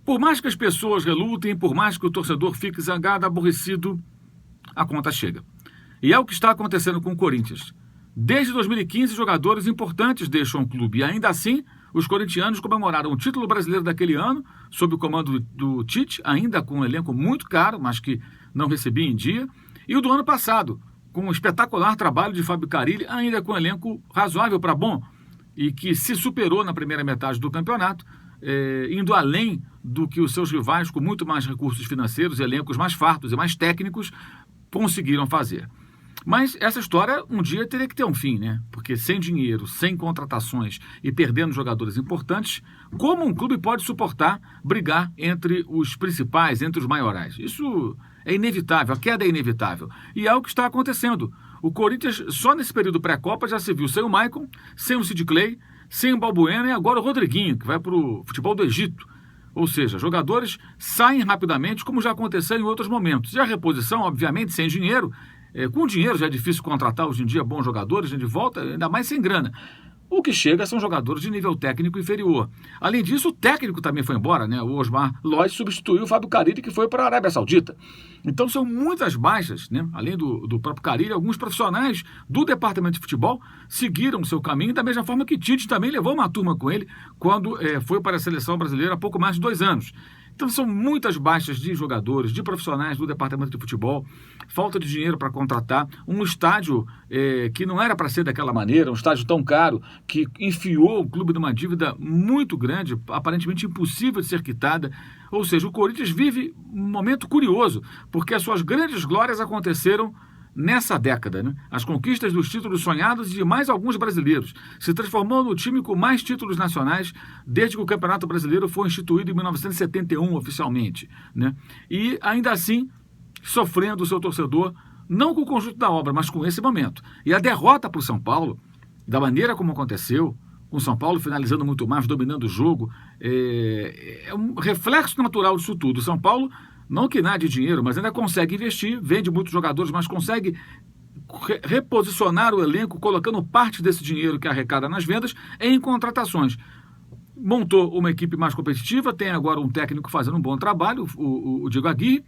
Por mais que as pessoas relutem, por mais que o torcedor fique zangado, aborrecido, a conta chega. E é o que está acontecendo com o Corinthians. Desde 2015, jogadores importantes deixam o clube. E ainda assim, os corintianos comemoraram o título brasileiro daquele ano, sob o comando do Tite, ainda com um elenco muito caro, mas que não recebia em dia. E o do ano passado, com um espetacular trabalho de Fábio Carille, ainda com um elenco razoável para bom, e que se superou na primeira metade do campeonato, indo além do que os seus rivais, com muito mais recursos financeiros, elencos mais fartos e mais técnicos, conseguiram fazer. Mas essa história um dia teria que ter um fim, né? Porque sem dinheiro, sem contratações e perdendo jogadores importantes, como um clube pode suportar brigar entre os principais, entre os maiorais? Isso é inevitável, a queda é inevitável. E é o que está acontecendo. O Corinthians, só nesse período pré-Copa, já se viu sem o Maicon, sem o Sid Clay, sem o Balbuena e agora o Rodriguinho, que vai para o futebol do Egito. Ou seja, jogadores saem rapidamente, como já aconteceu em outros momentos. E a reposição, obviamente, sem dinheiro. Com dinheiro já é difícil contratar hoje em dia bons jogadores, de volta, ainda mais sem grana. O que chega são jogadores de nível técnico inferior. Além disso, o técnico também foi embora, né? O Osmar Lois substituiu o Fábio Carille, que foi para a Arábia Saudita. Então são muitas baixas, né? Além do próprio Carille, alguns profissionais do departamento de futebol seguiram o seu caminho, da mesma forma que Tite também levou uma turma com ele quando foi para a seleção brasileira há pouco mais de 2 anos. Então são muitas baixas de jogadores, de profissionais do departamento de futebol, falta de dinheiro para contratar, um estádio que não era para ser daquela maneira, um estádio tão caro, que enfiou o clube numa dívida muito grande, aparentemente impossível de ser quitada. Ou seja, o Corinthians vive um momento curioso, porque as suas grandes glórias aconteceram nessa década, né? As conquistas dos títulos sonhados e de mais alguns brasileiros. Se transformou no time com mais títulos nacionais desde que o Campeonato Brasileiro foi instituído em 1971 oficialmente, né? E ainda assim, sofrendo o seu torcedor, não com o conjunto da obra, mas com esse momento. E a derrota para o São Paulo, da maneira como aconteceu, com o São Paulo finalizando muito mais, dominando o jogo, é um reflexo natural disso tudo. O São Paulo, não que nada de dinheiro, mas ainda consegue investir, vende muitos jogadores, mas consegue reposicionar o elenco, colocando parte desse dinheiro que arrecada nas vendas em contratações. Montou uma equipe mais competitiva, tem agora um técnico fazendo um bom trabalho, o Diego Aguirre,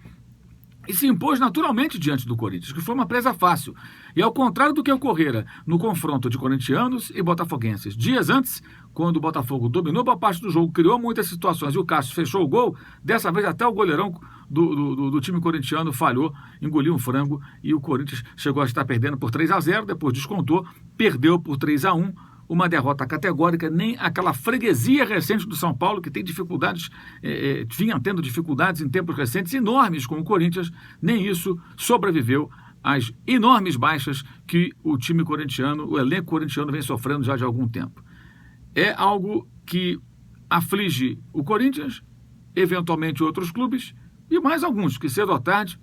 e se impôs naturalmente diante do Corinthians, que foi uma presa fácil. E ao contrário do que ocorrera no confronto de corintianos e botafoguenses. Dias antes, quando o Botafogo dominou boa parte do jogo, criou muitas situações e o Cássio fechou o gol, dessa vez até o goleirão do time corintiano falhou, engoliu um frango e o Corinthians chegou a estar perdendo por 3-0, depois descontou, perdeu por 3-1, uma derrota categórica, nem aquela freguesia recente do São Paulo, que tem dificuldades, vinha tendo dificuldades em tempos recentes enormes com o Corinthians, nem isso sobreviveu às enormes baixas que o time corintiano, o elenco corintiano vem sofrendo já de algum tempo. É algo que aflige o Corinthians, eventualmente outros clubes, e mais alguns que cedo ou tarde,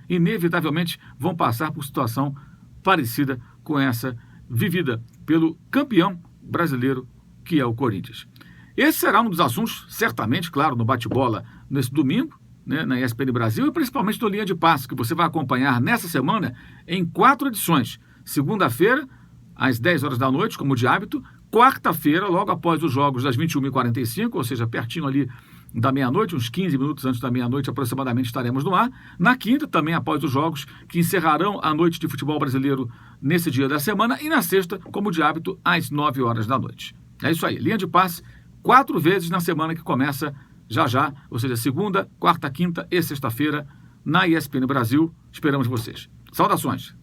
inevitavelmente, vão passar por situação parecida com essa vivida pelo campeão brasileiro, que é o Corinthians. Esse será um dos assuntos, certamente, claro, no bate-bola nesse domingo, né, na ESPN Brasil, e principalmente no Linha de Passe, que você vai acompanhar nessa semana em 4 edições. Segunda-feira, às 10 horas da noite, como de hábito. Quarta-feira, logo após os jogos das 21h45, ou seja, pertinho ali da meia-noite, uns 15 minutos antes da meia-noite aproximadamente estaremos no ar. Na quinta, também após os jogos que encerrarão a noite de futebol brasileiro nesse dia da semana. E na sexta, como de hábito, às 9 horas da noite. É isso aí, Linha de Passe, 4 vezes na semana que começa já, ou seja, segunda, quarta, quinta e sexta-feira na ESPN Brasil. Esperamos vocês. Saudações!